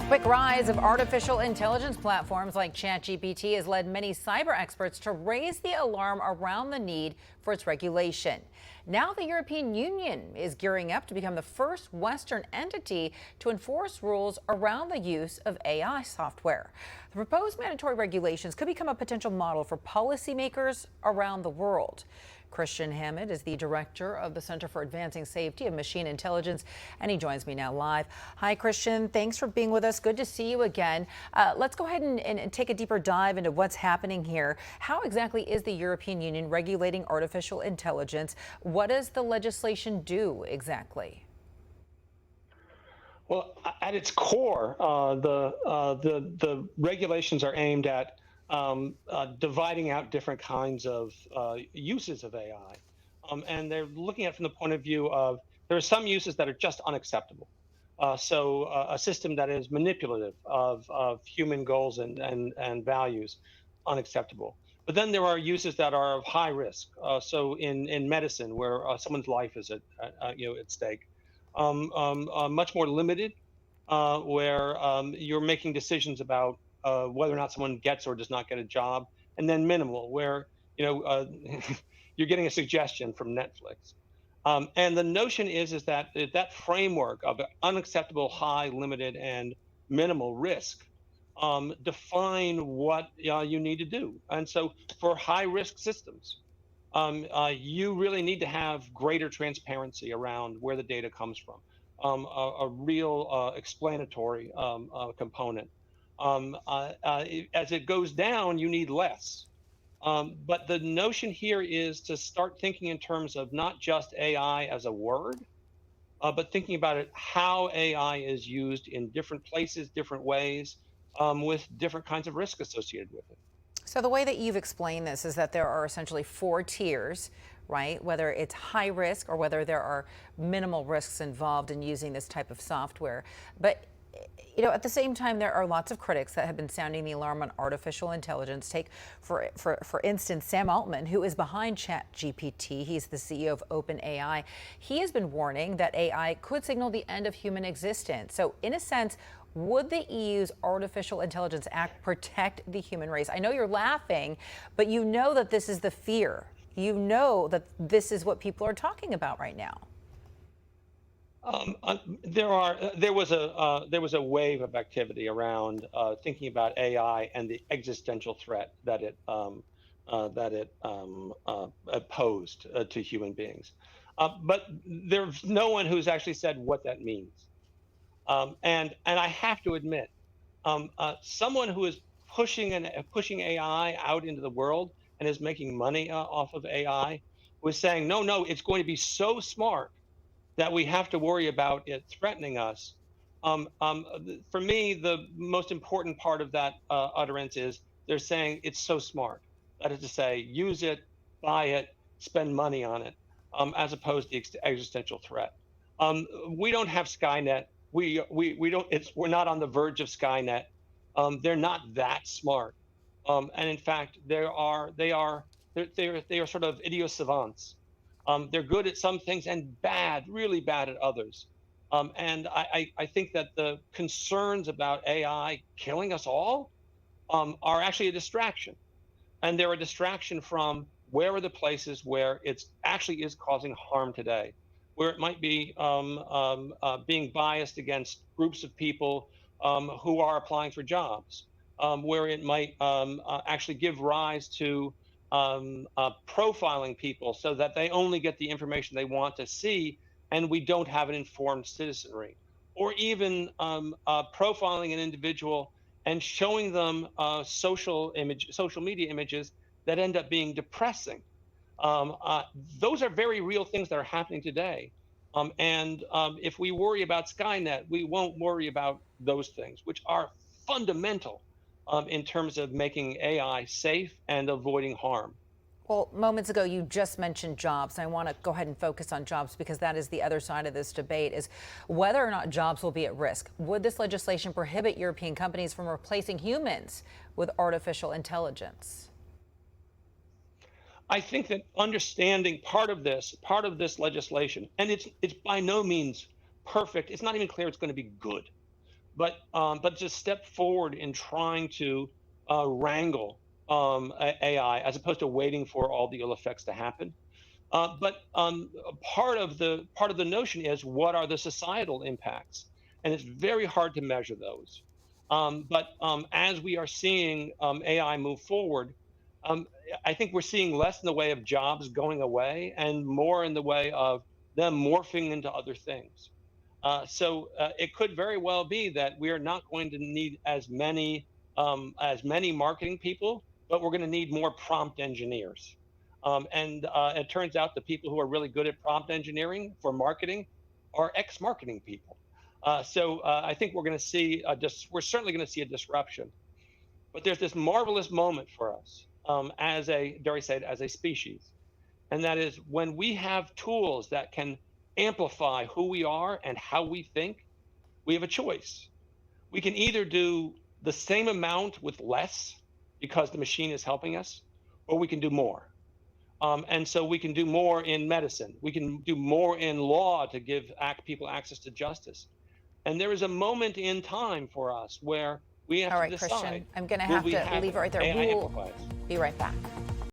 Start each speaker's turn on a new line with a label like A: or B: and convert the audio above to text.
A: Quick rise of artificial intelligence platforms like ChatGPT has led many cyber experts to raise the alarm around the need for its regulation. Now the European Union is gearing up to become the first Western entity to enforce rules around the use of AI software. The proposed mandatory regulations could become a potential model for policymakers around the world. Christian Hammond is the director of the Center for Advancing Safety of Machine Intelligence, and he joins me now live. Hi, Christian. Thanks for being with us. Good to see you again. Let's go ahead and take a deeper dive into what's happening here. How exactly is the European Union regulating artificial intelligence? What does the legislation do exactly?
B: Well, at its core, the regulations are aimed at dividing out different kinds of uses of AI, and they're looking at it from the point of view of there are some uses that are just unacceptable. A system that is manipulative of human goals and values, unacceptable. But then there are uses that are of high risk. So in medicine, where someone's life is at stake, much more limited, where you're making decisions about whether or not someone gets or does not get a job, and then minimal, where you're getting a suggestion from Netflix. And the notion is that that framework of unacceptable, high, limited, and minimal risk define what you need to do. And so for high risk systems, you really need to have greater transparency around where the data comes from, a real explanatory component. As it goes down, you need less. But the notion here is to start thinking in terms of not just AI as a word, but thinking about it, how AI is used in different places, different ways, with different kinds of risk associated with it.
A: So the way that you've explained this is that there are essentially 4 tiers, right? Whether it's high risk or whether there are minimal risks involved in using this type of software. But at the same time, there are lots of critics that have been sounding the alarm on artificial intelligence. Take, for instance, Sam Altman, who is behind ChatGPT. He's the CEO of OpenAI. He has been warning that AI could signal the end of human existence. So in a sense, would the EU's Artificial Intelligence Act protect the human race? I know you're laughing, but you know that this is the fear. You know that this is what people are talking about right now.
B: There was a wave of activity around thinking about AI and the existential threat that it posed to human beings, but there's no one who's actually said what that means. And I have to admit, someone who is pushing AI out into the world and is making money off of AI was saying, no, it's going to be so smart that we have to worry about it threatening us. For me, the most important part of that utterance is they're saying it's so smart. That is to say, use it, buy it, spend money on it, as opposed to the existential threat. We don't have Skynet. We don't. We're not on the verge of Skynet. They're not that smart, and in fact, they are sort of idiot savants. They're good at some things and really bad at others. And I think that the concerns about AI killing us all are actually a distraction. And they're a distraction from where are the places where it actually is causing harm today, where it might be being biased against groups of people who are applying for jobs, where it might actually give rise to profiling people so that they only get the information they want to see, and we don't have an informed citizenry, or even profiling an individual and showing them social media images that end up being depressing. Those are very real things that are happening today. If we worry about Skynet, we won't worry about those things, which are fundamental in terms of making AI safe and avoiding harm.
A: Well, moments ago, you just mentioned jobs. I want to go ahead and focus on jobs because that is the other side of this debate, is whether or not jobs will be at risk. Would this legislation prohibit European companies from replacing humans with artificial intelligence?
B: I think that understanding part of this legislation, and it's by no means perfect. It's not even clear it's going to be good. but just step forward in trying to wrangle AI as opposed to waiting for all the ill effects to happen. But part of the notion is what are the societal impacts, and it's very hard to measure those. But as we are seeing AI move forward, um, I think we're seeing less in the way of jobs going away and more in the way of them morphing into other things. So it could very well be that we are not going to need as many marketing people, but we're going to need more prompt engineers. And it turns out the people who are really good at prompt engineering for marketing are ex-marketing people. So I think we're certainly going to see a disruption. But there's this marvelous moment for us dare I say it, as a species, and that is when we have tools that can amplify who we are and how we think. We have a choice. We can either do the same amount with less because the machine is helping us, or we can do more. And so we can do more in medicine. We can do more in law to give people access to justice. And there is a moment in time for us where we have
A: All
B: to
A: right,
B: decide,
A: Christian, I'm going to
B: will
A: have
B: we
A: to
B: have
A: leave it right there.
B: AI
A: We will
B: amplify us?
A: be right back.